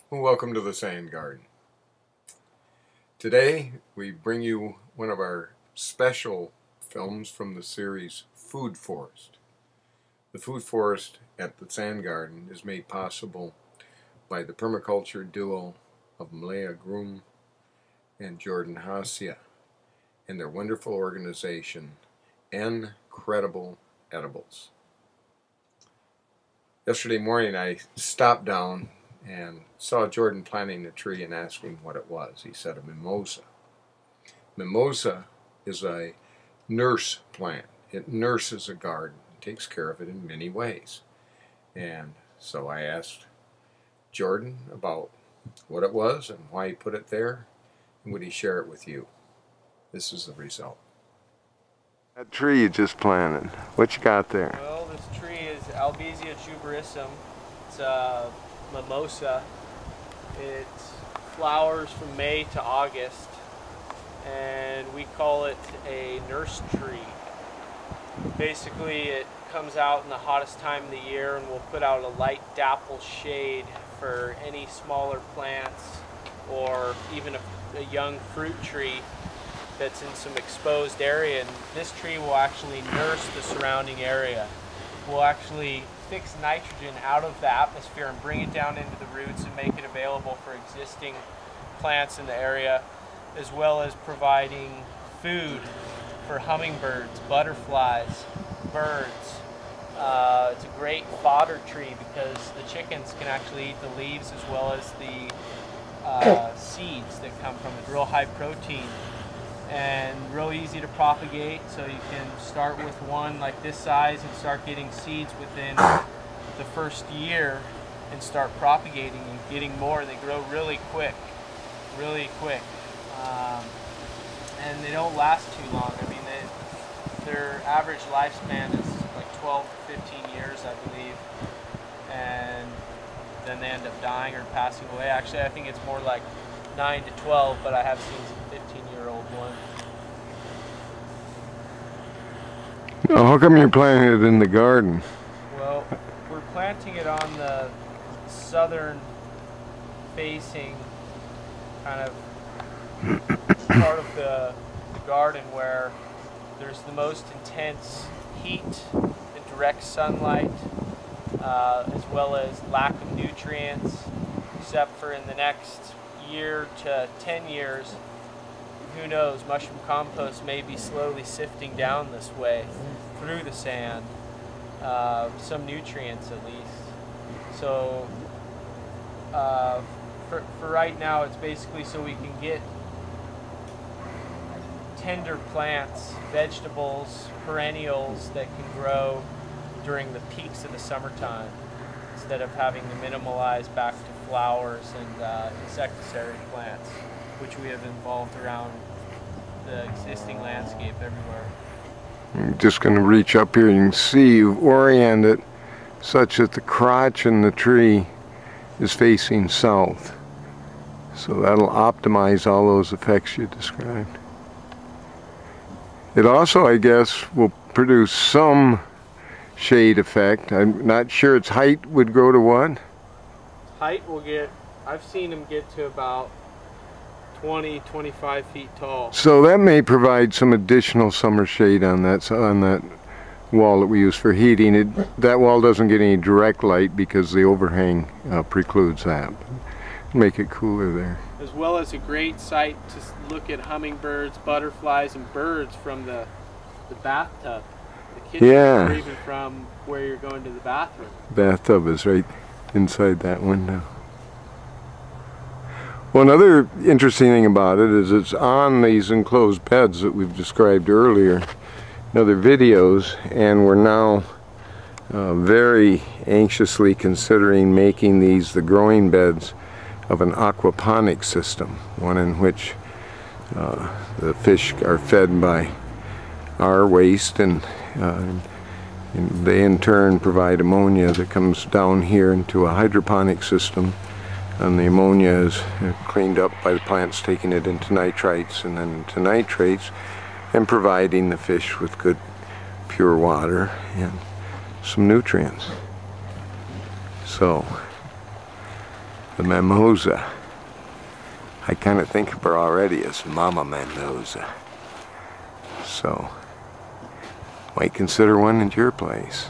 Welcome to the Sandgarden. Today we bring you one of our special films from the series Food Forest. The Food Forest at the Sandgarden is made possible by the permaculture duo of Mimosa and Jordan Hosea and their wonderful organization, Incredible Edibles. Yesterday morning I stopped down and saw Jordan planting a tree and asked him what it was. He said a mimosa. Mimosa is a nurse plant. It nurses a garden, takes care of it in many ways. And so I asked Jordan about what it was and why he put it there, and would he share it with you. This is the result. That tree you just planted, what you got there? Well, this tree is Albizia tuberosum. It's a mimosa. It flowers from May to August, and we call it a nurse tree. Basically, it comes out in the hottest time of the year, and we'll put out a light dapple shade for any smaller plants or even a young fruit tree that's in some exposed area, and this tree will actually nurse the surrounding area. We'll actually fix nitrogen out of the atmosphere and bring it down into the roots and make it available for existing plants in the area, as well as providing food for hummingbirds, butterflies, birds. It's a great fodder tree because the chickens can actually eat the leaves as well as the seeds that come from it. Real high protein and real easy to propagate, so you can start with one like this size and start getting seeds within the first year and start propagating and getting more. They grow really quick, and they don't last too long. I mean, their average lifespan is like 12 to 15 years, I believe, and then they end up dying or passing away. Actually, I think it's more like 9 to 12, but I have seen some 15-year-old ones. Oh, how come you're planting it in the garden? Well, we're planting it on the southern facing kind of part of the garden where there's the most intense heat and direct sunlight, as well as lack of nutrients, except for in the next year to 10 years, who knows, mushroom compost may be slowly sifting down this way through the sand, some nutrients at least. So for right now, it's basically so we can get tender plants, vegetables, perennials that can grow during the peaks of the summertime, instead of having to minimalize back to flowers and insecticide plants, which we have involved around the existing landscape everywhere. I'm just going to reach up here. You can see you orient it such that the crotch in the tree is facing south. So that'll optimize all those effects you described. It also, I guess, will produce some shade effect. I'm not sure its height would grow to what? Height will get, I've seen them get to about 20-25 feet tall. So that may provide some additional summer shade on that wall that we use for heating. That wall doesn't get any direct light because the overhang precludes that. Make it cooler there. As well as a great site to look at hummingbirds, butterflies, and birds from the bathtub, the kitchen, or even from where you're going to the bathroom. Bathtub is right inside that window. Well, another interesting thing about it is it's on these enclosed beds that we've described earlier in other videos, and we're now very anxiously considering making these the growing beds of an aquaponic system, one in which the fish are fed by our waste, and they in turn provide ammonia that comes down here into a hydroponic system, and the ammonia is cleaned up by the plants taking it into nitrites and then into nitrates and providing the fish with good pure water and some nutrients. So the Mimosa. I kind of think of her already as Mama Mimosa. So, might consider one at your place.